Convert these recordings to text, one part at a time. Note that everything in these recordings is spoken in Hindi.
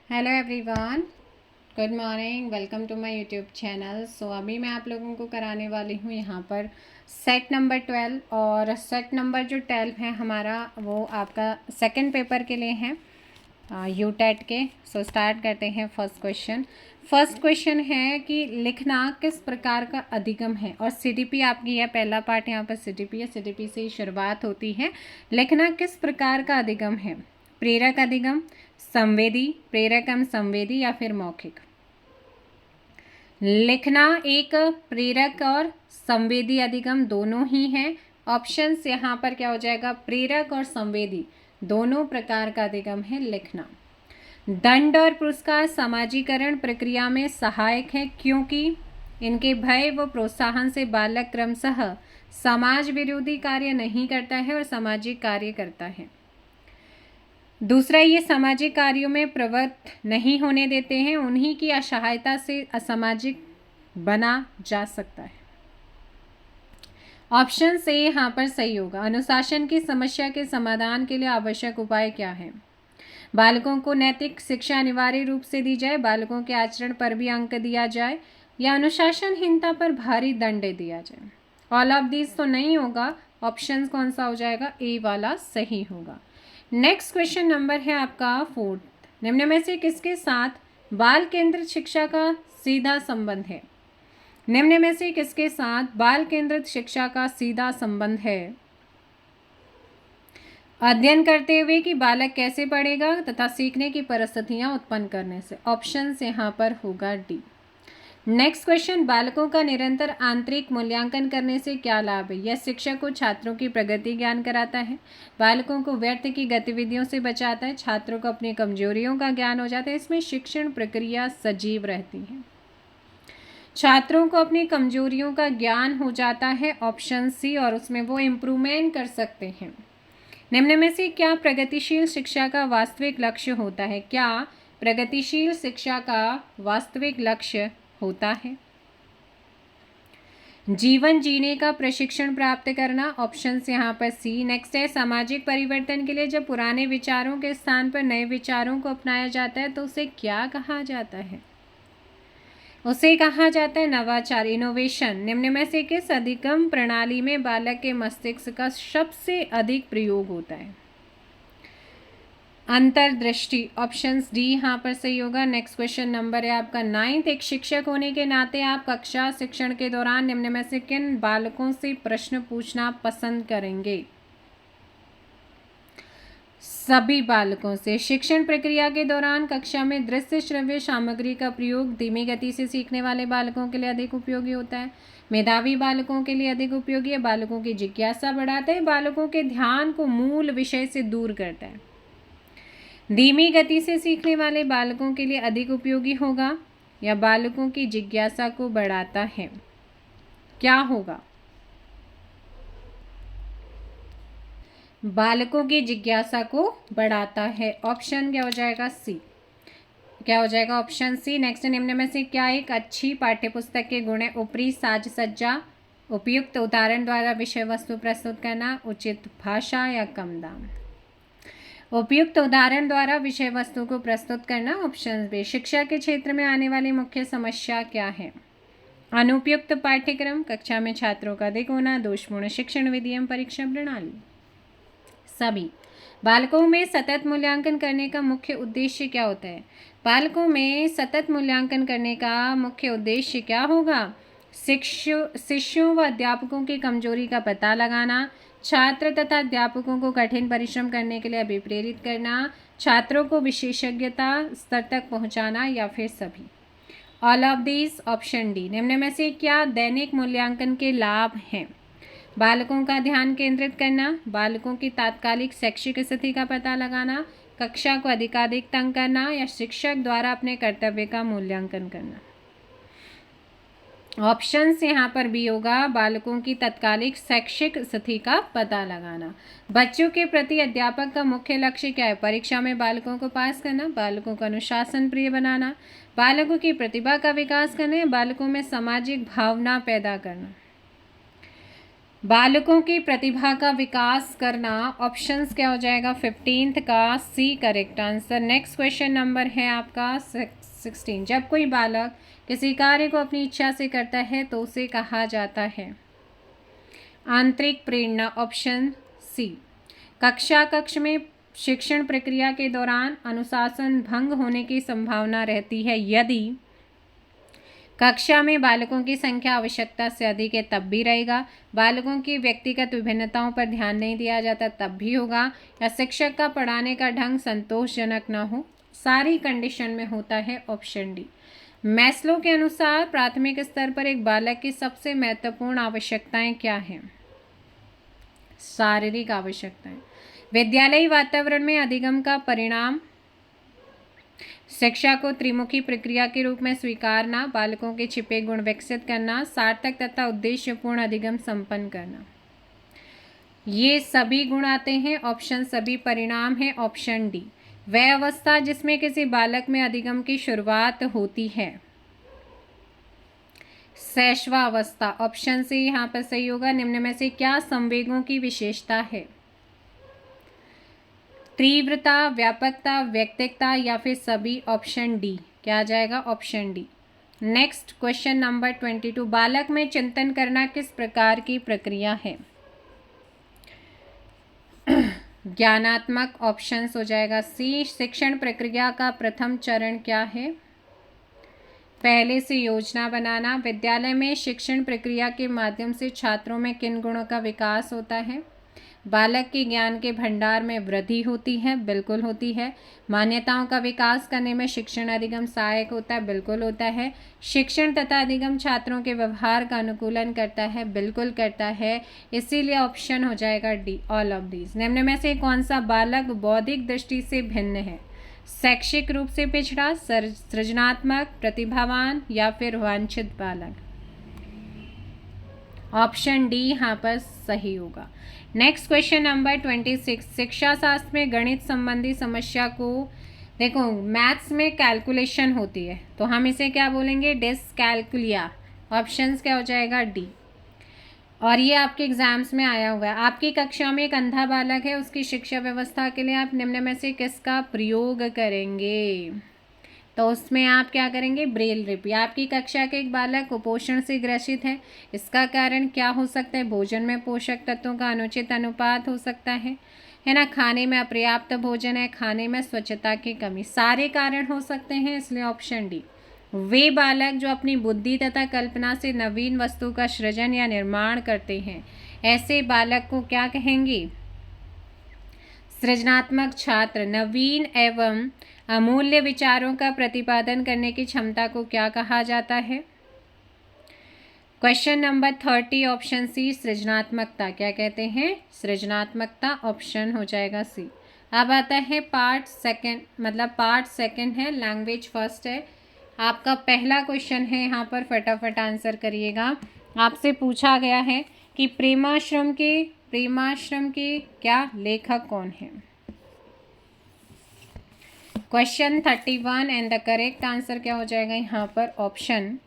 Hello everyone, good morning. Welcome to my YouTube channel. So अभी मैं आप लोगों को कराने वाली हूँ यहाँ पर सेट नंबर 12 और सेट नंबर जो 12 है हमारा वो आपका सेकंड पेपर के लिए है यूटेट के। सो स्टार्ट करते हैं फर्स्ट क्वेश्चन है कि लिखना किस प्रकार का अधिगम है। और सीटीपी आपकी है, पहला पार्ट यहाँ पर सीटीपी है, सीटीपी से ही शुरुआत होती है। लिखना किस प्रकार का अधिगम है? प्रेरक अधिगम, संवेदी, प्रेरकम संवेदी या फिर मौखिक। लिखना एक प्रेरक और संवेदी अधिगम दोनों ही हैं। ऑप्शंस यहाँ पर क्या हो जाएगा? प्रेरक और संवेदी दोनों प्रकार का अधिगम है लिखना। दंड और पुरस्कार समाजीकरण प्रक्रिया में सहायक है क्योंकि इनके भय व प्रोत्साहन से बालक क्रमशः समाज विरोधी कार्य नहीं करता है और सामाजिक कार्य करता है। दूसरा, ये सामाजिक कार्यों में प्रवृत्त नहीं होने देते हैं, उन्हीं की असहायता से असामाजिक बना जा सकता है। ऑप्शन से यहाँ पर सही होगा। अनुशासन की समस्या के समाधान के लिए आवश्यक उपाय क्या है? बालकों को नैतिक शिक्षा अनिवार्य रूप से दी जाए, बालकों के आचरण पर भी अंक दिया जाए, या अनुशासनहीनता पर भारी दंड दिया जाए। ऑल ऑफ दिस तो नहीं होगा। ऑप्शन कौन सा हो जाएगा? ए वाला सही होगा। नेक्स्ट क्वेश्चन नंबर है आपका 4। निम्न में से किसके साथ बाल केंद्रित शिक्षा का सीधा संबंध है? निम्न में से किसके साथ बाल केंद्रित शिक्षा का सीधा संबंध है? अध्ययन करते हुए कि बालक कैसे पढ़ेगा तथा सीखने की परिस्थितियां उत्पन्न करने से। ऑप्शन यहाँ पर होगा डी। नेक्स्ट क्वेश्चन, बालकों का निरंतर आंतरिक मूल्यांकन करने से क्या लाभ है? यह शिक्षक को छात्रों की प्रगति ज्ञान कराता है, बालकों को व्यर्थ की गतिविधियों से बचाता है, छात्रों को अपनी कमजोरियों का ज्ञान हो जाता है। इसमें शिक्षण प्रक्रिया सजीव रहती है। छात्रों को अपनी कमजोरियों का ज्ञान हो जाता है, ऑप्शन सी, और उसमें वो इम्प्रूवमेंट कर सकते हैं। निम्न में से क्या प्रगतिशील शिक्षा का वास्तविक लक्ष्य होता है? क्या प्रगतिशील शिक्षा का वास्तविक लक्ष्य होता है? जीवन जीने का प्रशिक्षण प्राप्त करना, ऑप्शन यहाँ पर सी। नेक्स्ट है, सामाजिक परिवर्तन के लिए जब पुराने विचारों के स्थान पर नए विचारों को अपनाया जाता है तो उसे क्या कहा जाता है? उसे कहा जाता है नवाचार, इनोवेशन। निम्न में से किस अधिगम प्रणाली में बालक के मस्तिष्क का सबसे अधिक प्रयोग होता है? अंतर्दृष्टि, ऑप्शन डी यहाँ पर सही होगा। नेक्स्ट क्वेश्चन नंबर है आपका 9। एक शिक्षक होने के नाते आप कक्षा शिक्षण के दौरान निम्न में से किन बालकों से प्रश्न पूछना पसंद करेंगे? सभी बालकों से। शिक्षण प्रक्रिया के दौरान कक्षा में दृश्य श्रव्य सामग्री का प्रयोग धीमी गति से सीखने वाले बालकों के लिए अधिक उपयोगी होता है, मेधावी बालकों के लिए अधिक उपयोगी है, बालकों की जिज्ञासा बढ़ाता है, बालकों के ध्यान को मूल विषय से दूर करता है। धीमी गति से सीखने वाले बालकों के लिए अधिक उपयोगी होगा या बालकों की जिज्ञासा को बढ़ाता है? क्या होगा? बालकों की जिज्ञासा को बढ़ाता है। ऑप्शन क्या हो जाएगा? सी। क्या हो जाएगा? Option C. नेक्स्ट, निम्न में से क्या एक अच्छी पाठ्यपुस्तक के गुण है? ऊपरी साज सज्जा, उपयुक्त उदाहरण द्वारा विषय वस्तु प्रस्तुत करना, उचित भाषा या कम दाम। उपयुक्त उदाहरण द्वारा विषय वस्तु को प्रस्तुत करना, ऑप्शन बी। शिक्षा के क्षेत्र में आने वाली मुख्य समस्या क्या है? अनुपयुक्त पाठ्यक्रम, कक्षा में छात्रों का अधिक होना, दोषपूर्ण शिक्षण विधि एवं परीक्षा प्रणाली। सभी। बालकों में सतत मूल्यांकन करने का मुख्य उद्देश्य क्या होता है? बालकों में सतत मूल्यांकन करने का मुख्य उद्देश्य क्या होगा? शिष्यों व अध्यापकों की कमजोरी का पता लगाना, छात्र तथा अध्यापकों को कठिन परिश्रम करने के लिए अभिप्रेरित करना, छात्रों को विशेषज्ञता स्तर तक पहुंचाना, या फिर सभी। All of this, option D. निम्न में से क्या दैनिक मूल्यांकन के लाभ हैं? बालकों का ध्यान केंद्रित करना, बालकों की तात्कालिक शैक्षिक स्थिति का पता लगाना, कक्षा को अधिकाधिक तंग करना, या शिक्षक द्वारा अपने कर्तव्य का मूल्यांकन करना। ऑप्शन यहाँ पर भी होगा, बालकों की तत्कालिक शैक्षिक स्थिति का पता लगाना। बच्चों के प्रति अध्यापक का मुख्य लक्ष्य क्या है? परीक्षा में बालकों को पास करना, बालकों को अनुशासन प्रिय बनाना, बालकों की प्रतिभा का विकास करना, बालकों में सामाजिक भावना पैदा करना। बालकों की प्रतिभा का विकास करना, ऑप्शंस क्या हो जाएगा 15th का C correct answer. Next question number है आपका 16। जब कोई बालक किसी कार्य को अपनी इच्छा से करता है तो उसे कहा जाता है आंतरिक प्रेरणा, ऑप्शन सी। कक्ष में शिक्षण प्रक्रिया के दौरान अनुशासन भंग होने की संभावना रहती है यदि कक्षा में बालकों की संख्या आवश्यकता से अधिक है, तब भी रहेगा। बालकों की व्यक्तिगत विभिन्नताओं पर ध्यान नहीं दिया जाता, तब भी होगा। या शिक्षक का पढ़ाने का ढंग संतोषजनक ना हो, सारी कंडीशन में होता है ऑप्शन डी। मैस्लो के अनुसार प्राथमिक स्तर पर एक बालक की सबसे महत्वपूर्ण आवश्यकताएं क्या हैं? शारीरिक आवश्यकताएं। विद्यालयी वातावरण में अधिगम का परिणाम शिक्षा को त्रिमुखी प्रक्रिया के रूप में स्वीकारना, बालकों के छिपे गुण विकसित करना, सार्थक तथा उद्देश्यपूर्ण अधिगम संपन्न करना। ये सभी गुण आते हैं, ऑप्शन सभी परिणाम है ऑप्शन डी। वह अवस्था जिसमें किसी बालक में अधिगम की शुरुआत होती है, शैशवा अवस्था, ऑप्शन सी यहाँ पर सही होगा। निम्न में से क्या संवेगों की विशेषता है? तीव्रता, व्यापकता, व्यक्तिकता या फिर सभी, ऑप्शन डी। क्या आ जाएगा? Option D. Next question number 22। बालक में चिंतन करना किस प्रकार की प्रक्रिया है? ज्ञानात्मक, ऑप्शंस हो जाएगा सी। शिक्षण प्रक्रिया का प्रथम चरण क्या है? पहले से योजना बनाना। विद्यालय में शिक्षण प्रक्रिया के माध्यम से छात्रों में किन गुणों का विकास होता है? बालक के ज्ञान के भंडार में वृद्धि होती है, बिल्कुल होती है। मान्यताओं का विकास करने में शिक्षण अधिगम सहायक होता है, बिल्कुल होता है। शिक्षण तथा अधिगम छात्रों के व्यवहार का अनुकूलन करता है, बिल्कुल करता है। इसीलिए ऑप्शन हो जाएगा डी, ऑल ऑफ दीज। निम्न में से कौन सा बालक बौद्धिक दृष्टि से भिन्न है? शैक्षिक रूप से पिछड़ा, सृजनात्मक, प्रतिभावान या फिर वांछित बालक? ऑप्शन डी यहाँ पर सही होगा। Next question number 26। शिक्षा शास्त्र में गणित संबंधी समस्या को, देखो मैथ्स में कैलकुलेशन होती है तो हम इसे क्या बोलेंगे? डिसकैलकुलिया। ऑप्शंस क्या हो जाएगा? डी। और ये आपके एग्जाम्स में आया हुआ है। आपकी कक्षा में एक अंधा बालक है, उसकी शिक्षा व्यवस्था के लिए आप निम्न में से किसका प्रयोग करेंगे? तो उसमें आप क्या करेंगे? ब्रेल लिपि। आपकी कक्षा के एक बालक कुपोषण से ग्रसित है, इसका कारण क्या हो सकता है? भोजन में पोषक तत्वों का अनुचित अनुपात हो सकता है ना। खाने में अपर्याप्त भोजन है, खाने में स्वच्छता की कमी, सारे कारण हो सकते हैं, इसलिए ऑप्शन डी। वे बालक जो अपनी बुद्धि तथा कल्पना से नवीन वस्तु का सृजन या निर्माण करते हैं, ऐसे बालक को क्या कहेंगे? सृजनात्मक छात्र। नवीन एवं अमूल्य विचारों का प्रतिपादन करने की क्षमता को क्या कहा जाता है? क्वेश्चन नंबर 30 ऑप्शन सी, सृजनात्मकता। क्या कहते हैं? सृजनात्मकता, ऑप्शन हो जाएगा सी। अब आता है पार्ट सेकंड, मतलब पार्ट सेकंड है, लैंग्वेज फर्स्ट है। आपका पहला क्वेश्चन है, यहाँ पर फटाफट आंसर करिएगा। आपसे पूछा गया है कि प्रेमाश्रम के क्या लेखक कौन है? Question 31 and the correct answer क्या हो जाएगा यहाँ पर? Option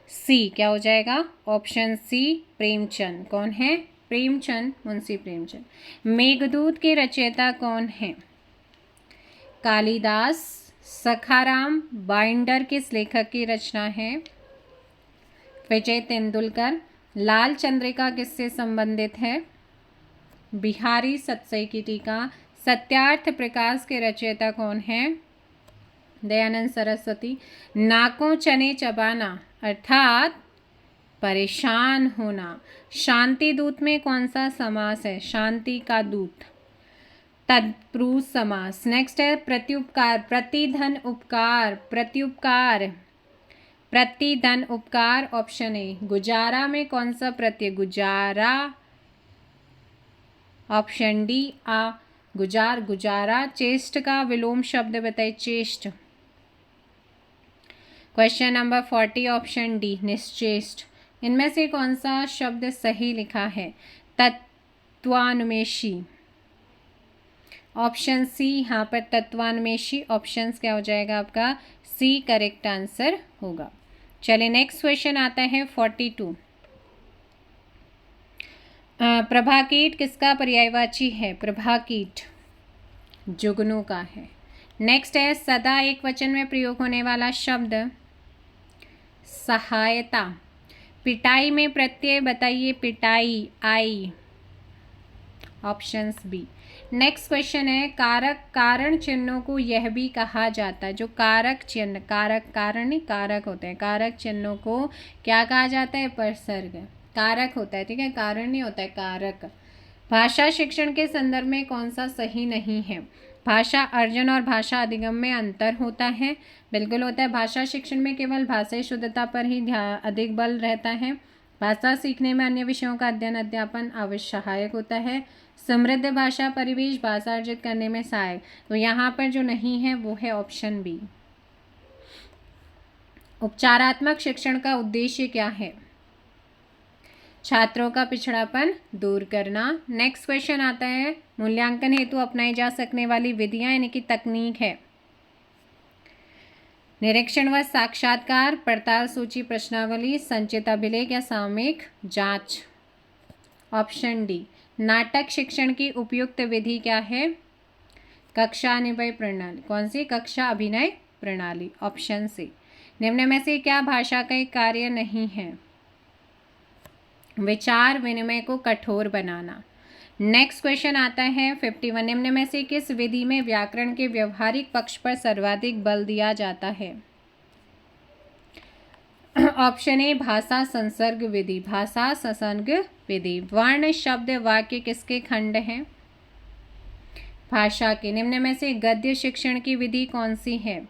C. क्या हो जाएगा? Option C, Premchand. कौन है? प्रेमचंद, मुंशी प्रेमचंद। मेघदूत के रचयिता कौन है? कालिदास। सखाराम बाइंडर किस लेखक की रचना है? विजय तेंदुलकर। लाल चंद्रिका किससे संबंधित है? बिहारी सतसई की टीका। सत्यार्थ प्रकाश के रचयिता कौन है? दयानंद सरस्वती। नाकों चने चबाना अर्थात परेशान होना, शांति दूत में कौन सा समास है? शांति का दूत, तत्पुरुष समास। नेक्स्ट है प्रत्युपकार, प्रतिधन उपकार, प्रत्युपकार, प्रतिधन उपकार, ऑप्शन ए। गुजारा में कौन सा प्रत्यय? गुजारा, ऑप्शन डी आ, गुजार, गुजारा। चेष्ट का विलोम शब्द बताइए, चेष्ट। क्वेश्चन नंबर 40 ऑप्शन डी, निश्चेष्ट। इनमें से कौन सा शब्द सही लिखा है? तत्वान्वेषी, ऑप्शन सी यहाँ पर तत्वान्वेषी। ऑप्शंस क्या हो जाएगा आपका? सी करेक्ट आंसर होगा। चलिए नेक्स्ट क्वेश्चन आता है 42। प्रभाकीट किसका पर्यायवाची है? प्रभाकीट जुगनू का है। नेक्स्ट है सदा एक वचन में प्रयोग होने वाला शब्द सहायता। पिटाई में प्रत्यय बताइए। पिटाई, आई, ऑप्शंस बी। नेक्स्ट क्वेश्चन है कारक कारण चिन्हों को यह भी कहा जाता है। जो कारक चिन्ह, कारक कारण नहीं कारक होते हैं, कारक चिन्हों को क्या कहा जाता है? प्रसर्ग। कारक होता है, ठीक है, कारण नहीं होता है, कारक। भाषा शिक्षण के संदर्भ में कौन सा सही नहीं है? भाषा अर्जन और भाषा अधिगम में अंतर होता है। बिल्कुल होता है। भाषा शिक्षण में केवल भाषाई शुद्धता पर ही अधिक बल रहता है। भाषा सीखने में अन्य विषयों का अध्ययन अध्यापन अवश्य सहायक होता है। समृद्ध भाषा परिवेश भाषा अर्जित करने में सहायक। तो यहाँ पर जो नहीं है वो है ऑप्शन बी। उपचारात्मक शिक्षण का उद्देश्य क्या है? छात्रों का पिछड़ापन दूर करना। नेक्स्ट क्वेश्चन आता है मूल्यांकन हेतु अपनाई जा सकने वाली विधियां यानी कि तकनीक है। निरीक्षण व साक्षात्कार, पड़ताल सूची प्रश्नावली, संचित अभिलेख या सामयिक जांच। Option D. नाटक शिक्षण की उपयुक्त विधि क्या है? कक्षा अभिनय प्रणाली। कौन सी? कक्षा अभिनय प्रणाली, ऑप्शन सी। निम्न में से क्या भाषा का एक कार्य नहीं है? विचार विनिमय को कठोर बनाना। नेक्स्ट क्वेश्चन आता है 51। निम्न में से किस विधि में व्याकरण के व्यवहारिक पक्ष पर सर्वाधिक बल दिया जाता है? ऑप्शन ए भाषा संसर्ग विधि। भाषा संसर्ग विधि। वर्ण शब्द वाक्य किसके खंड हैं? भाषा के। निम्न में से गद्य शिक्षण की विधि कौन सी है?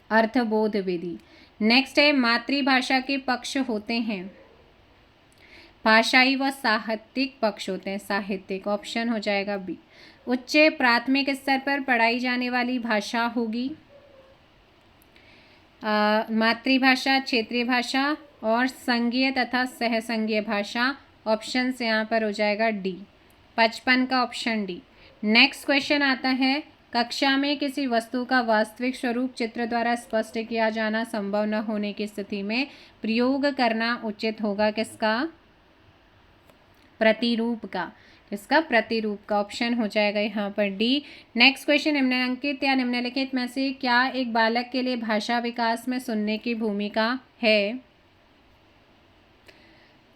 अर्थबोध विधि। नेक्स्ट है मातृभाषा के पक्ष होते हैं। भाषाई व साहित्यिक पक्ष होते हैं। साहित्यिक, ऑप्शन हो जाएगा बी। उच्च प्राथमिक स्तर पर पढ़ाई जाने वाली भाषा होगी मातृभाषा, क्षेत्रीय भाषा और संघीय तथा सहसंघीय भाषा। ऑप्शन से यहाँ पर हो जाएगा डी। 55 का ऑप्शन डी। नेक्स्ट क्वेश्चन आता है कक्षा में किसी वस्तु का वास्तविक स्वरूप चित्र द्वारा स्पष्ट किया जाना संभव न होने की स्थिति में प्रयोग करना उचित होगा किसका? प्रतिरूप का। इसका प्रतिरूप का। ऑप्शन हो जाएगा यहाँ पर डी। नेक्स्ट क्वेश्चन निम्नलिखित या निम्नलिखित में से क्या एक बालक के लिए भाषा विकास में सुनने की भूमिका है?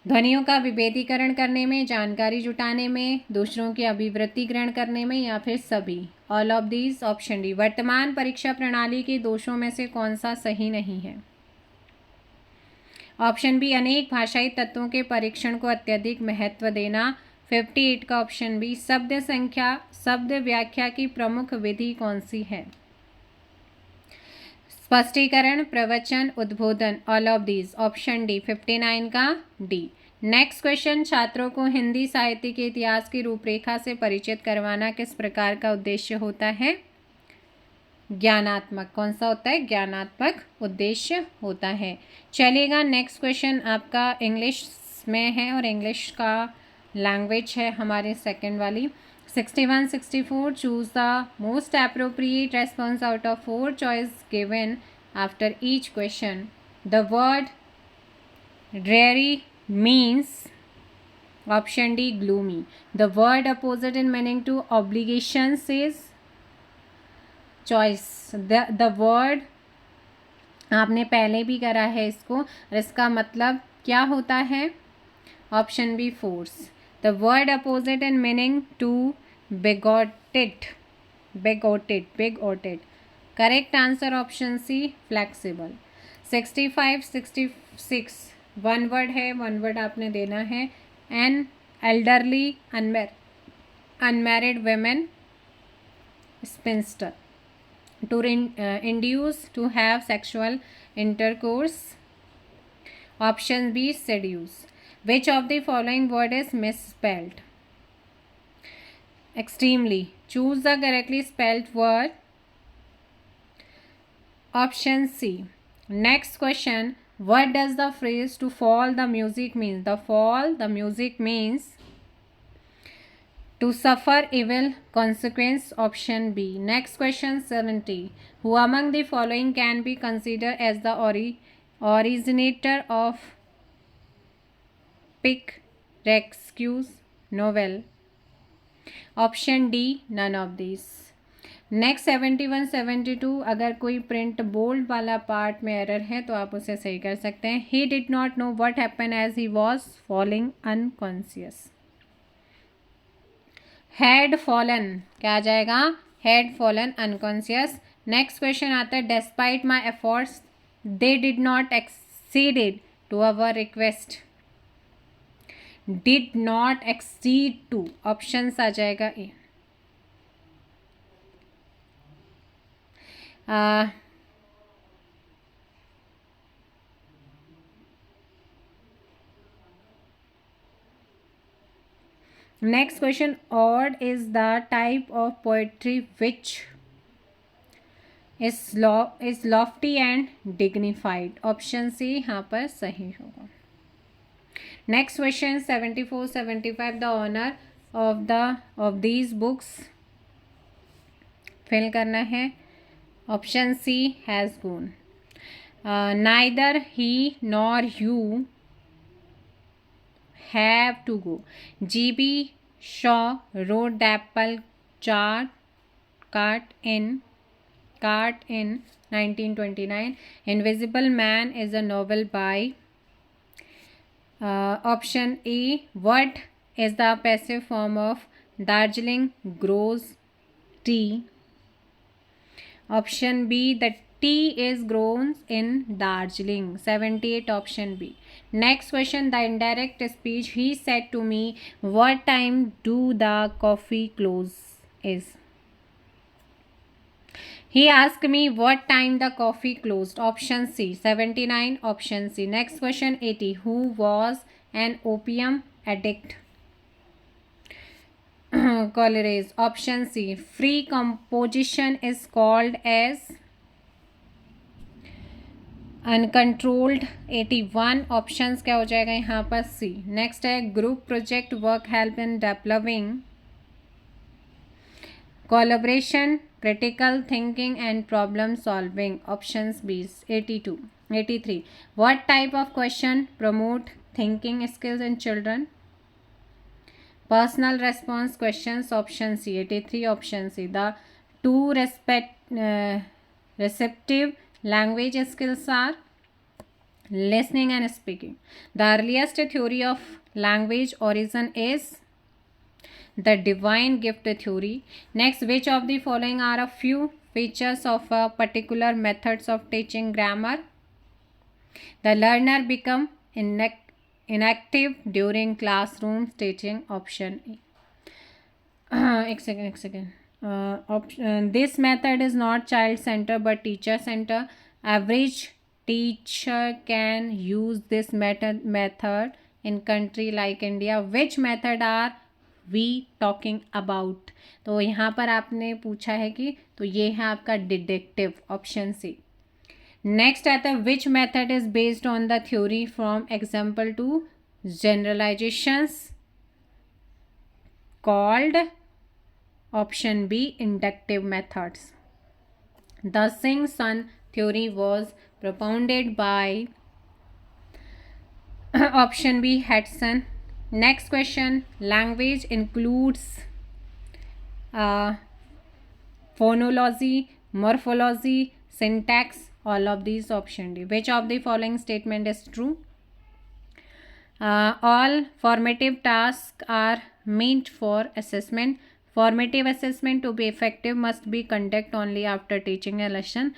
ध्वनियों का विभेदीकरण करने में, जानकारी जुटाने में, दूसरों की अभिवृत्ति ग्रहण करने में या फिर सभी? All of these, option D. वर्तमान परीक्षा प्रणाली के दोषों में से कौन सा सही नहीं है? ऑप्शन बी अनेक भाषाई तत्वों के परीक्षण को अत्यधिक महत्व देना। 58 का ऑप्शन बी। शब्द संख्या शब्द व्याख्या की प्रमुख विधि कौन सी है? स्पष्टीकरण, प्रवचन, उद्बोधन। All of these, option D. 59 का डी। नेक्स्ट क्वेश्चन छात्रों को हिंदी साहित्य के इतिहास की रूपरेखा से परिचित करवाना किस प्रकार का उद्देश्य होता है? ज्ञानात्मक। कौन सा होता है? ज्ञानात्मक उद्देश्य होता है। चलिएगा नेक्स्ट क्वेश्चन आपका इंग्लिश में है और इंग्लिश का लैंग्वेज है हमारी सेकंड वाली। 61, 64 choose the most appropriate response out of 4 choice given after each question. The word dreary means option D gloomy. The word opposite in meaning to obligations is choice. The word आपने पहले भी करा है इसको और इसका मतलब क्या होता है? Option B force. The word opposite in meaning to bigoted. Correct answer option C flexible. 65, 66 one word है, वन वर्ड आपने देना है। An elderly unmarried women spinster to induce to have sexual intercourse. Option B seduce. Which of the following word is misspelled? Extremely. Choose the correctly spelled word. Option C. Next question. What does the phrase to fall the music means? The music means to suffer evil consequence. Option B. Next question 70. Who among the following can be considered as the originator of rescues, novel. Option D none of this. Next 71 72, अगर कोई प्रिंट बोल्ड वाला पार्ट में एरर है तो आप उसे सही कर सकते हैं। He did not know what happen as he was falling unconscious. Had fallen, क्या आ जाएगा? Had fallen unconscious. Next question आता है, despite my efforts they did not exceeded to our request. Did not exceed to, option आ जाएगा ए। Next question, ode is the type of poetry which is lofty and dignified. Option C यहाँ पर सही होगा। Next question 74 75, the honour of these books fill करना है। Option C has gone. Neither he nor you have to go. G.B. Shaw wrote the apple cart in 1929. Invisible Man is a novel by option A. What is the passive form of Darjeeling grows tea? Option B. The tea is grown in Darjeeling. 78, option B. Next question, the indirect speech, he said to me, what time do the coffee close is? He asked me what time the coffee closed. Option C. 79, option C. Next question 80, who was an opium addict? Coleridge. Option C. Free composition is called as uncontrolled. 81, options क्या हो जाएगा यहाँ पर? सी। नेक्स्ट है, group project work help in developing collaboration, critical thinking and problem solving. Options B. 82 83, what type of question promote thinking skills in children? Personal response questions. Option C. 83, option C. The two receptive language skills are listening and speaking. The earliest theory of language origin is the divine gift theory. Next, which of the following are a few features of a particular methods of teaching grammar? The learner become inactive during classroom teaching. Option A. एक second. This method is not child center but teacher center. Average teacher can use this method in country like India. Which method are we talking about? तो यहाँ पर आपने पूछा है कि, तो ये है आपका डिडक्टिव। Option C. नेक्स्ट आता है, which method is based on the theory from example to generalisations called? Option B. Inductive methods. The Singh-Sun theory was propounded by option B. Hudson. Next question. Language includes phonology, morphology, syntax. All of these. Option D. Which of the following statement is true? All formative tasks are meant for assessment. Formative assessment to be effective must be conducted only after teaching a lesson.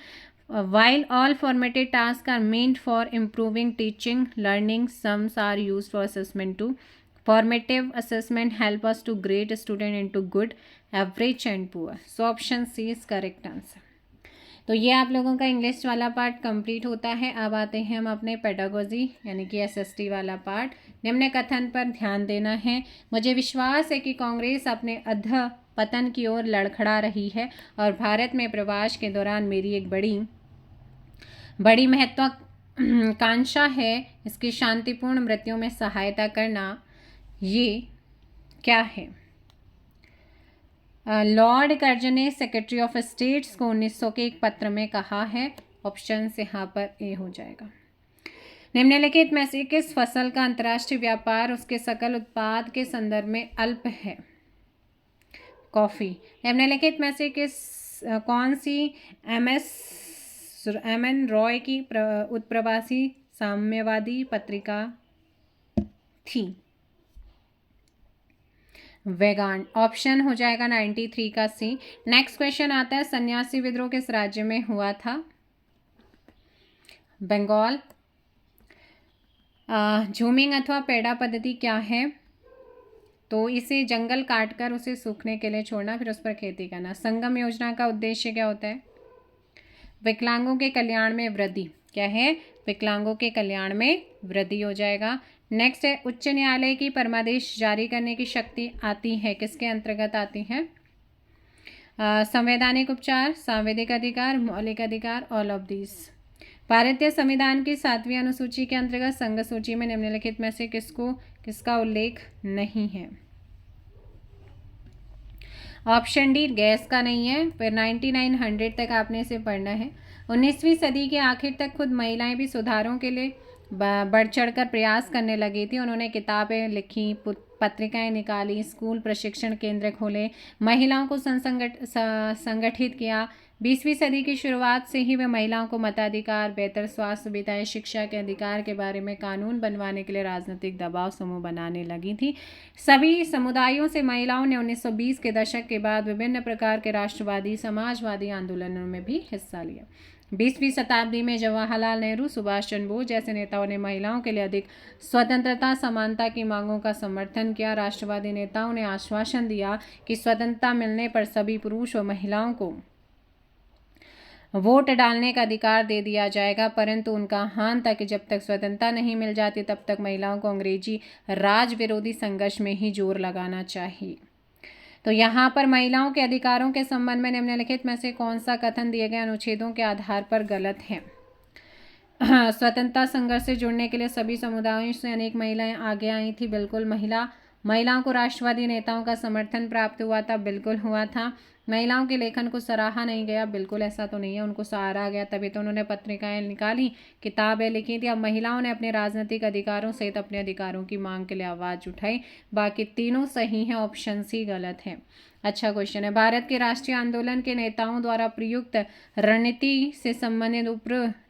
While all formative tasks are meant for improving teaching, learning, some are used for assessment too. Formative assessment help us to grade student into good, average and poor. So option C is correct answer. तो ये आप लोगों का इंग्लिश वाला पार्ट कंप्लीट होता है। अब आते हैं हम अपने पेडागोजी यानी कि एसएसटी वाला पार्ट। निम्न कथन पर ध्यान देना है। मुझे विश्वास है कि कांग्रेस अपने अध पतन की ओर लड़खड़ा रही है और भारत में प्रवास के दौरान मेरी एक बड़ी महत्वाकांक्षा है इसकी शांतिपूर्ण मृत्यु में सहायता करना। ये क्या है? लॉर्ड कर्जन ने सेक्रेटरी ऑफ स्टेट्स को 1900 के एक पत्र में कहा है। ऑप्शन से यहाँ पर ए हो जाएगा। निम्नलिखित में से किस फसल का अंतर्राष्ट्रीय व्यापार उसके सकल उत्पाद के संदर्भ में अल्प है? कॉफी। निम्नलिखित में से कौन सी एम एन रॉय की उत्प्रवासी साम्यवादी पत्रिका थी? वेगान। ऑप्शन हो जाएगा 93 का सी। नेक्स्ट क्वेश्चन आता है, सन्यासी विद्रोह किस राज्य में हुआ था? बंगाल। झूमिंग अथवा पेड़ा पद्धति क्या है? तो इसे जंगल काटकर उसे सूखने के लिए छोड़ना, फिर उस पर खेती करना। संगम योजना का उद्देश्य क्या होता है? विकलांगों के कल्याण में वृद्धि। क्या है? विकलांगों के कल्याण में वृद्धि हो जाएगा। नेक्स्ट है, उच्च न्यायालय की परमादेश जारी करने की शक्ति आती है, किसके अंतर्गत आती है? संवैधानिक उपचार, सांविधिक अधिकार, मौलिक अधिकार, ऑल ऑफ दिस। भारतीय संविधान की 7वीं अनुसूची के अंतर्गत संघ सूची में निम्नलिखित में से किसका उल्लेख नहीं है? ऑप्शन डी गैस का नहीं है। फिर 9900 तक आपने इसे पढ़ना है। 19वीं सदी के आखिर तक खुद महिलाएं भी सुधारों के लिए बढ़ चढ़कर प्रयास करने लगी थी। उन्होंने किताबें लिखी, पत्रिकाएं निकाली, स्कूल प्रशिक्षण केंद्र खोले, महिलाओं को संगठित किया। 20वीं सदी की शुरुआत से ही वे महिलाओं को मताधिकार, बेहतर स्वास्थ्य सुविधाएं, शिक्षा के अधिकार के बारे में कानून बनवाने के लिए राजनीतिक दबाव समूह बनाने लगी थी। सभी समुदायों से महिलाओं ने 1920 के दशक के बाद विभिन्न प्रकार के राष्ट्रवादी, समाजवादी आंदोलनों में भी हिस्सा लिया। 20वीं शताब्दी में जवाहरलाल नेहरू, सुभाष चंद्र बोस जैसे नेताओं ने महिलाओं के लिए अधिक स्वतंत्रता, समानता की मांगों का समर्थन किया। राष्ट्रवादी नेताओं ने आश्वासन दिया कि स्वतंत्रता मिलने पर सभी पुरुष और महिलाओं को वोट डालने का अधिकार दे दिया जाएगा, परंतु उनका हान था कि जब तक स्वतंत्रता नहीं मिल जाती तब तक महिलाओं को अंग्रेजी राज विरोधी संघर्ष में ही जोर लगाना चाहिए। तो यहाँ पर महिलाओं के अधिकारों के संबंध में निम्नलिखित में से कौन सा कथन दिए गए अनुच्छेदों के आधार पर गलत है? स्वतंत्रता संघर्ष से जुड़ने के लिए सभी समुदायों से अनेक महिलाएं आगे आई थी। बिल्कुल। महिलाओं को राष्ट्रवादी नेताओं का समर्थन प्राप्त हुआ था। बिल्कुल हुआ था। महिलाओं के लेखन को सराहा नहीं गया। बिल्कुल ऐसा तो नहीं है, उनको सराहा गया, तभी तो उन्होंने पत्रिकाएं निकाली, किताबें लिखी थी। अब महिलाओं ने अपने राजनीतिक अधिकारों सहित अपने अधिकारों की मांग के लिए आवाज़ उठाई। बाकी तीनों सही हैं, ऑप्शन सी गलत है। अच्छा क्वेश्चन है, भारत के राष्ट्रीय आंदोलन के नेताओं द्वारा प्रयुक्त रणनीति से संबंधित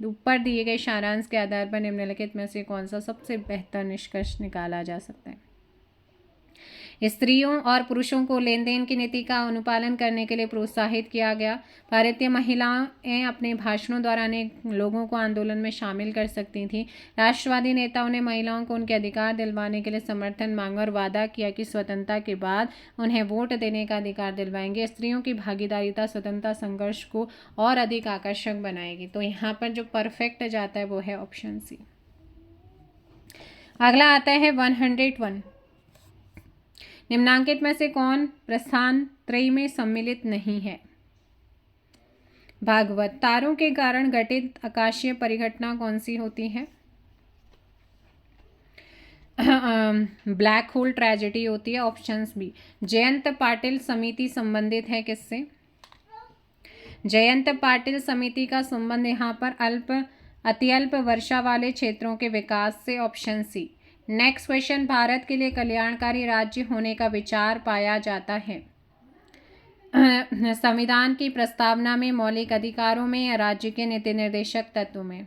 ऊपर दिए गए सारांश के आधार पर निम्नलिखित में से कौन सा सबसे बेहतर निष्कर्ष निकाला जा सकता है? स्त्रियों और पुरुषों को लेन देन की नीति का अनुपालन करने के लिए प्रोत्साहित किया गया। भारतीय महिलाएं अपने भाषणों द्वारा अनेक लोगों को आंदोलन में शामिल कर सकती थीं। राष्ट्रवादी नेताओं ने महिलाओं को उनके अधिकार दिलवाने के लिए समर्थन मांगा और वादा किया कि स्वतंत्रता के बाद उन्हें वोट देने का अधिकार दिलवाएंगे। स्त्रियों की भागीदारिता स्वतंत्रता संघर्ष को और अधिक आकर्षक बनाएगी। तो यहाँ पर जो परफेक्ट जाता है वो है ऑप्शन सी। अगला आता है 101। निम्नांकित में से कौन प्रस्थान त्रयी में सम्मिलित नहीं है? भागवत। तारों के कारण घटित आकाशीय परिघटना कौन सी होती है? ब्लैक होल ट्रेजेडी होती है, ऑप्शंस बी। जयंत पाटिल समिति संबंधित है किससे? जयंत पाटिल समिति का संबंध यहाँ पर अत्यल्प वर्षा वाले क्षेत्रों के विकास से, option C. Next question, Bharat के लिए कल्याणकारी राज्य होने का विचार पाया जाता है संविधान की प्रस्तावना में, मौलिक अधिकारों में, या राज्य के नीति निर्देशक तत्व में?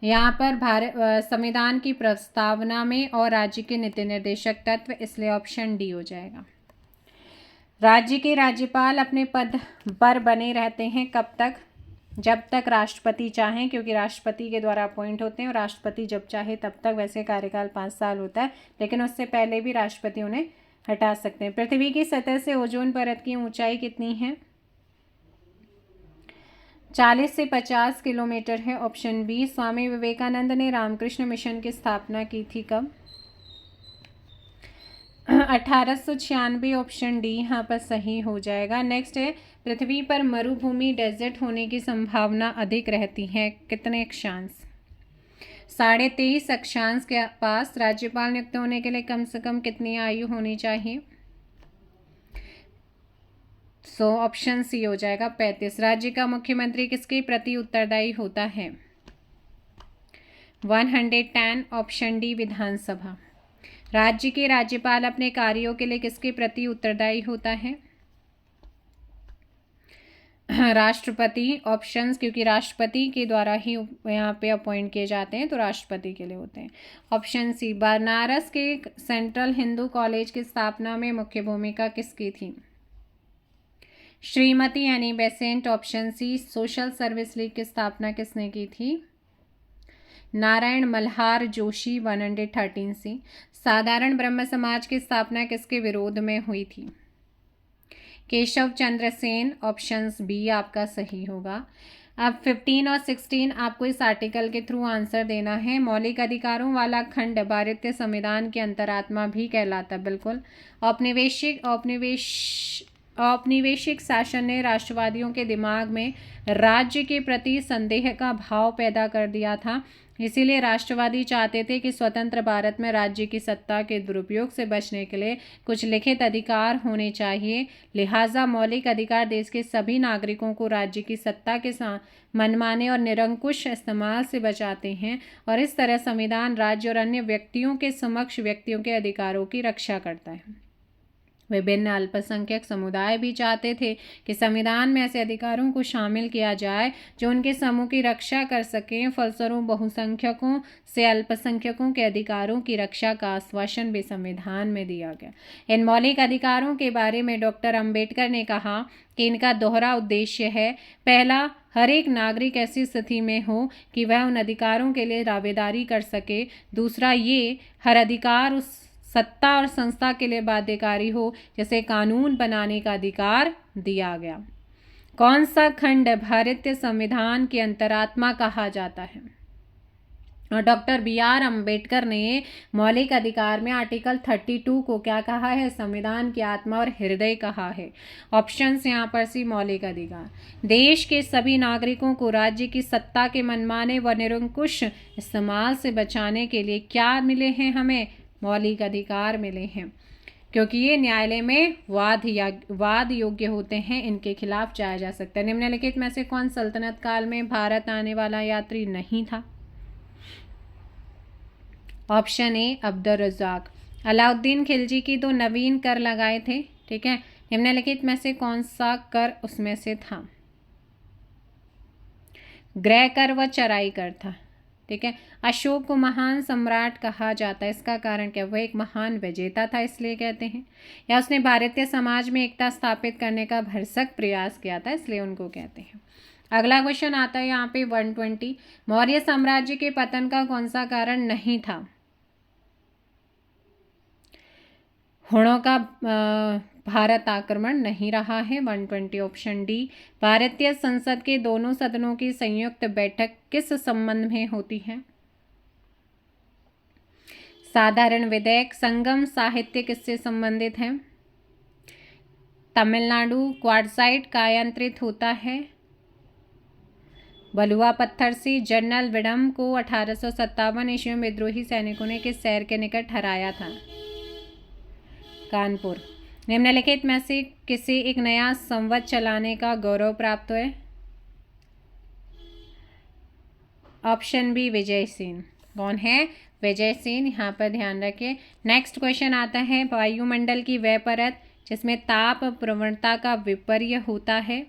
यहाँ पर संविधान की प्रस्तावना में और राज्य के नीति निर्देशक तत्व, इसलिए ऑप्शन डी हो जाएगा। राज्य के राज्यपाल अपने पद पर बने रहते हैं कब तक? जब तक राष्ट्रपति चाहें, क्योंकि राष्ट्रपति के द्वारा अपॉइंट होते हैं और राष्ट्रपति जब चाहे तब तक। वैसे कार्यकाल 5 साल होता है, लेकिन उससे पहले भी राष्ट्रपति उन्हें हटा सकते हैं। पृथ्वी की सतह से ओजोन परत की ऊंचाई कितनी है? 40 से 50 किलोमीटर है, ऑप्शन बी। स्वामी विवेकानंद ने रामकृष्ण मिशन की स्थापना की थी कब? 1896, ऑप्शन डी यहाँ पर सही हो जाएगा। नेक्स्ट है, पृथ्वी पर मरुभूमि डेजर्ट होने की संभावना अधिक रहती है, कितने अक्षांश? 23.5 अक्षांश के पास। राज्यपाल नियुक्त होने के लिए कम से कम कितनी आयु होनी चाहिए? ऑप्शन सी हो जाएगा 35। राज्य का मुख्यमंत्री किसके प्रति उत्तरदायी होता है? 110 ऑप्शन डी विधानसभा। राज्य के राज्यपाल अपने कार्यों के लिए किसके प्रति उत्तरदायी होता है? राष्ट्रपति। ऑप्शंस, क्योंकि राष्ट्रपति के द्वारा ही यहाँ पे अपॉइंट किए जाते हैं तो राष्ट्रपति के लिए होते हैं। ऑप्शन सी, बनारस के सेंट्रल हिंदू कॉलेज की स्थापना में मुख्य भूमिका किसकी थी? Shrimati Annie Besant. Option C, social service league की स्थापना किसने की थी? नारायण मल्हार जोशी। 113 सी। साधारण ब्रह्म समाज की स्थापना किसके विरोध में हुई थी? केशव चंद्र सेन। ऑप्शंस बी आपका सही होगा। अब 15 और 16 आपको इस आर्टिकल के थ्रू आंसर देना है। मौलिक अधिकारों वाला खंड भारतीय संविधान की अंतरात्मा भी कहलाता। बिल्कुल। औपनिवेशिक शासन ने राष्ट्रवादियों के दिमाग में राज्य के प्रति संदेह का भाव पैदा कर दिया था। इसीलिए राष्ट्रवादी चाहते थे कि स्वतंत्र भारत में राज्य की सत्ता के दुरुपयोग से बचने के लिए कुछ लिखित अधिकार होने चाहिए। लिहाजा मौलिक अधिकार देश के सभी नागरिकों को राज्य की सत्ता के मनमाने और निरंकुश इस्तेमाल से बचाते हैं और इस तरह संविधान राज्य और अन्य व्यक्तियों के समक्ष व्यक्तियों के अधिकारों की रक्षा करता है। विभिन्न अल्पसंख्यक समुदाय भी चाहते थे कि संविधान में ऐसे अधिकारों को शामिल किया जाए जो उनके समूह की रक्षा कर सकें। फलस्वरूप बहुसंख्यकों से अल्पसंख्यकों के अधिकारों की रक्षा का आश्वासन भी संविधान में दिया गया। इन मौलिक अधिकारों के बारे में डॉक्टर अंबेडकर ने कहा कि इनका दोहरा उद्देश्य है। पहला, हर एक नागरिक ऐसी स्थिति में हो कि वह उन अधिकारों के लिए दावेदारी कर सके। दूसरा, ये हर अधिकार उस सत्ता और संस्था के लिए बाध्यकारी हो जैसे कानून बनाने का अधिकार दिया गया। कौन सा खंड भारतीय संविधान की अंतरात्मा कहा जाता है? और डॉक्टर BR अम्बेडकर ने मौलिक अधिकार में आर्टिकल 32 को क्या कहा है? संविधान की आत्मा और हृदय कहा है। ऑप्शंस यहाँ पर सी, मौलिक अधिकार। देश के सभी नागरिकों को राज्य की सत्ता के मनमाने व निरंकुश इस्तेमाल से बचाने के लिए क्या मिले हैं? हमें मौलिक अधिकार मिले हैं, क्योंकि ये न्यायालय में वाद योग्य होते हैं, इनके खिलाफ जाया जा सकता है। निम्नलिखित में से कौन सल्तनत काल में भारत आने वाला यात्री नहीं था? Option A, Abdul Razzaq. अलाउद्दीन खिलजी की 2 नवीन कर लगाए थे। ठीक है, निम्नलिखित में से कौन सा कर उसमें से था? गृह कर व चराई कर था। ठीक है। अशोक को महान सम्राट कहा जाता है, इसका कारण क्या? वह एक महान विजेता था इसलिए कहते हैं, या उसने भारतीय समाज में एकता स्थापित करने का भरसक प्रयास किया था इसलिए उनको कहते हैं। अगला क्वेश्चन आता है यहाँ पे 120। मौर्य साम्राज्य के पतन का कौन सा कारण नहीं था? हुणों का भारत आक्रमण नहीं रहा है। 120 ऑप्शन डी। भारतीय संसद के दोनों सदनों की संयुक्त बैठक किस संबंध में होती है? साधारण विधेयक। संगम साहित्य किससे संबंधित है? तमिलनाडु। क्वार्टजाइट कायांतरित होता है बलुआ पत्थर से। जनरल विडम को 1857 ईस्वी में विद्रोही सैनिकों ने किस शहर के निकट हराया था? कानपुर। निम्नलिखित में से किसे एक नया संवत चलाने का गौरव प्राप्त है? Option B, Vijay Sen. कौन है? विजय सेन। यहाँ पर ध्यान रखें। नेक्स्ट क्वेश्चन आता है वायुमंडल की वह परत जिसमें ताप प्रवणता का विपर्य होता है।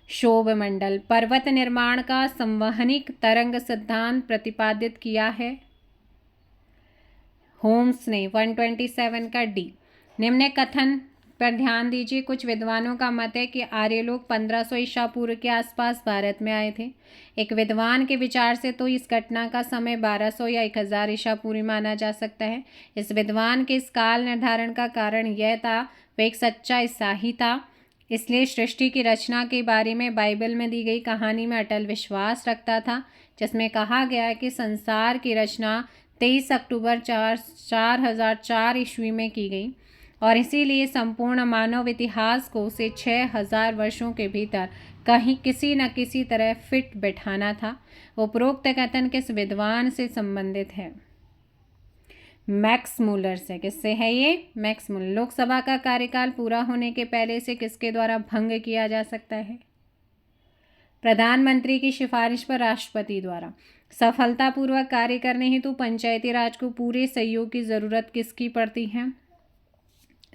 क्षोभ मंडल। पर्वत निर्माण का संवहनिक तरंग सिद्धांत प्रतिपादित किया है होम्स ने। 127 का डी। निम्न कथन पर ध्यान दीजिए। कुछ विद्वानों का मत है कि आर्य लोग 1500 ईसा पूर्व के आसपास भारत में आए थे। एक विद्वान के विचार से तो इस घटना का समय 1200 या 1000 ईसा पूर्व माना जा सकता है। इस विद्वान के इस काल निर्धारण का कारण यह था वह एक सच्चा ईसाई था, इसलिए सृष्टि की रचना के बारे में बाइबल में दी गई कहानी में अटल विश्वास रखता था, जिसमें कहा गया है कि संसार की रचना 23 अक्टूबर 4004 ईस्वी में की गई और इसीलिए संपूर्ण मानव इतिहास को उसे 6000 वर्षों के भीतर कहीं किसी न किसी तरह फिट बैठाना था। उपरोक्त कथन किस विद्वान से संबंधित है? मैक्स मूलर से। किससे है ये? Max Muller. लोकसभा का कार्यकाल पूरा होने के पहले से किसके द्वारा भंग किया जा सकता है? प्रधानमंत्री की सिफारिश पर राष्ट्रपति द्वारा। सफलतापूर्वक कार्य करने हेतु पंचायती राज को पूरे सहयोग की जरूरत किसकी पड़ती है?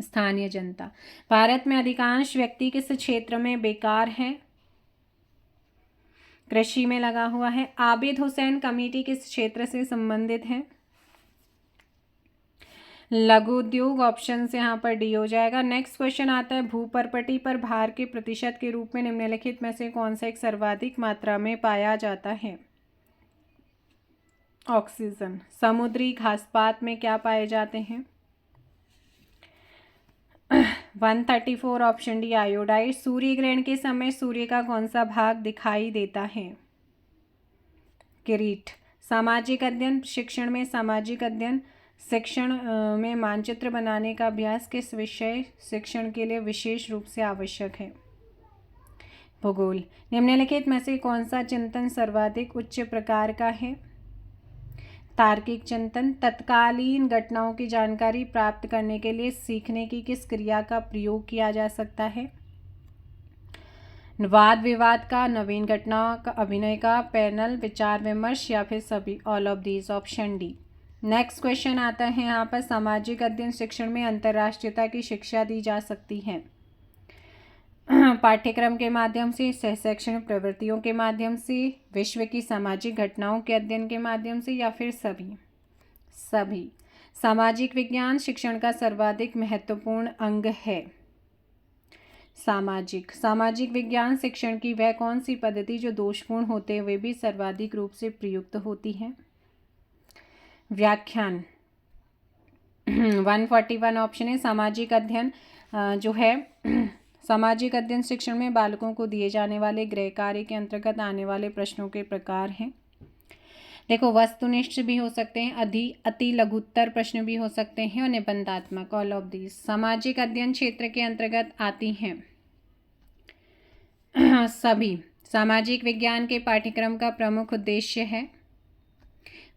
स्थानीय जनता। भारत में अधिकांश व्यक्ति किस क्षेत्र में बेकार हैं? कृषि में लगा हुआ है। आबिद हुसैन कमेटी किस क्षेत्र से संबंधित है? लघु उद्योग। ऑप्शन से यहाँ पर डी हो जाएगा। नेक्स्ट क्वेश्चन आता है, भूपर्पटी पर भार के प्रतिशत के रूप में निम्नलिखित में से कौन सा एक सर्वाधिक मात्रा में पाया जाता है? ऑक्सीजन। समुद्री घासपात में क्या पाए जाते हैं? 134 ऑप्शन डी आयोडाइड। सूर्य ग्रहण के समय सूर्य का कौन सा भाग दिखाई देता है? किरीट। सामाजिक अध्ययन शिक्षण में सामाजिक अध्ययन शिक्षण में मानचित्र बनाने का अभ्यास किस विषय शिक्षण के लिए विशेष रूप से आवश्यक है? भूगोल। निम्नलिखित में से कौन सा चिंतन सर्वाधिक उच्च प्रकार का है? तार्किक चिंतन। तत्कालीन घटनाओं की जानकारी प्राप्त करने के लिए सीखने की किस क्रिया का प्रयोग किया जा सकता है? वाद विवाद का, नवीन घटनाओं का, अभिनय का, पैनल, विचार विमर्श या फिर सभी? All of these. Option D. Next question आता है यहाँ पर, सामाजिक अध्ययन शिक्षण में अंतर्राष्ट्रीयता की शिक्षा दी जा सकती है पाठ्यक्रम के माध्यम से, सह शैक्षणिक प्रवृत्तियों के माध्यम से, विश्व की सामाजिक घटनाओं के अध्ययन के माध्यम से या फिर सभी? सभी। सामाजिक विज्ञान शिक्षण का सर्वाधिक महत्वपूर्ण अंग है। सामाजिक विज्ञान शिक्षण की वह कौन सी पद्धति जो दोषपूर्ण होते हुए भी सर्वाधिक रूप से प्रयुक्त होती है? व्याख्यान। 141 ऑप्शन है। सामाजिक अध्ययन जो है सामाजिक अध्ययन शिक्षण में बालकों को दिए जाने वाले गृह कार्य के अंतर्गत आने वाले प्रश्नों के प्रकार हैं। देखो, वस्तुनिष्ठ भी हो सकते हैं, अति लघुत्तर प्रश्न भी हो सकते हैं और निबंधात्मक। All of these. सामाजिक अध्ययन क्षेत्र के अंतर्गत आती हैं सभी। सामाजिक विज्ञान के पाठ्यक्रम का प्रमुख उद्देश्य है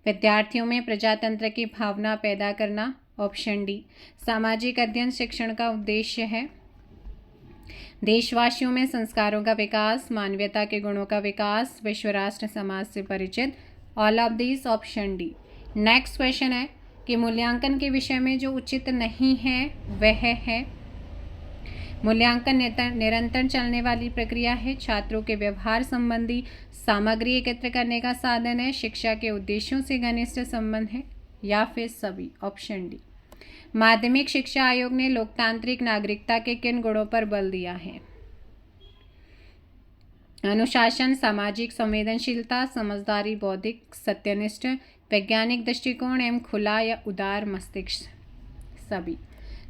विद्यार्थियों में प्रजातंत्र की भावना पैदा करना। Option D. सामाजिक अध्ययन शिक्षण का उद्देश्य है देशवासियों में संस्कारों का विकास, मानवीयता के गुणों का विकास, विश्व राष्ट्र समाज से परिचित। All of these. Option D. Next question है कि मूल्यांकन के विषय में जो उचित नहीं है वह है। मूल्यांकन निरंतर चलने वाली प्रक्रिया है, छात्रों के व्यवहार संबंधी सामग्री एकत्र करने का साधन है, शिक्षा के उद्देश्यों से घनिष्ठ संबंध है या फिर सभी? Option D. माध्यमिक शिक्षा आयोग ने लोकतांत्रिक नागरिकता के किन गुणों पर बल दिया है? अनुशासन, सामाजिक संवेदनशीलता, समझदारी, बौद्धिक सत्यनिष्ठ, वैज्ञानिक दृष्टिकोण एवं खुला या उदार मस्तिष्क? सभी।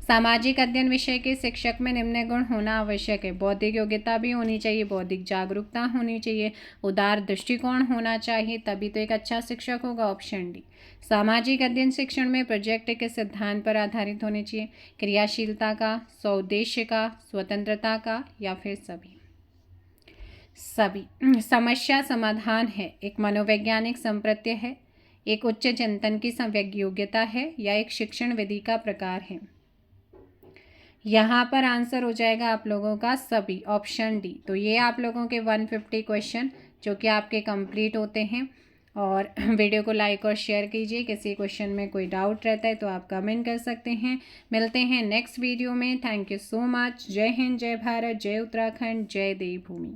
सामाजिक अध्ययन विषय के शिक्षक में निम्न गुण होना आवश्यक है। बौद्धिक योग्यता भी होनी चाहिए, बौद्धिक जागरूकता होनी चाहिए, उदार दृष्टिकोण होना चाहिए, तभी तो एक अच्छा शिक्षक होगा। Option D. सामाजिक अध्ययन शिक्षण में प्रोजेक्ट के सिद्धांत पर आधारित होने चाहिए, क्रियाशीलता का, स्वउद्देश्य का, स्वतंत्रता का या फिर सभी? सभी। समस्या समाधान है, एक मनोवैज्ञानिक संप्रत्यय है, एक उच्च चिंतन की योग्यता है या एक शिक्षण विधि का प्रकार है? यहाँ पर आंसर हो जाएगा आप लोगों का सभी। Option D. तो ये आप लोगों के 150 क्वेश्चन जो कि आपके कंप्लीट होते हैं। और वीडियो को लाइक और शेयर कीजिए। किसी क्वेश्चन में कोई डाउट रहता है तो आप कमेंट कर सकते हैं। मिलते हैं नेक्स्ट वीडियो में। Thank you so much. जय हिंद, जय भारत, जय उत्तराखंड, जय देवभूमि।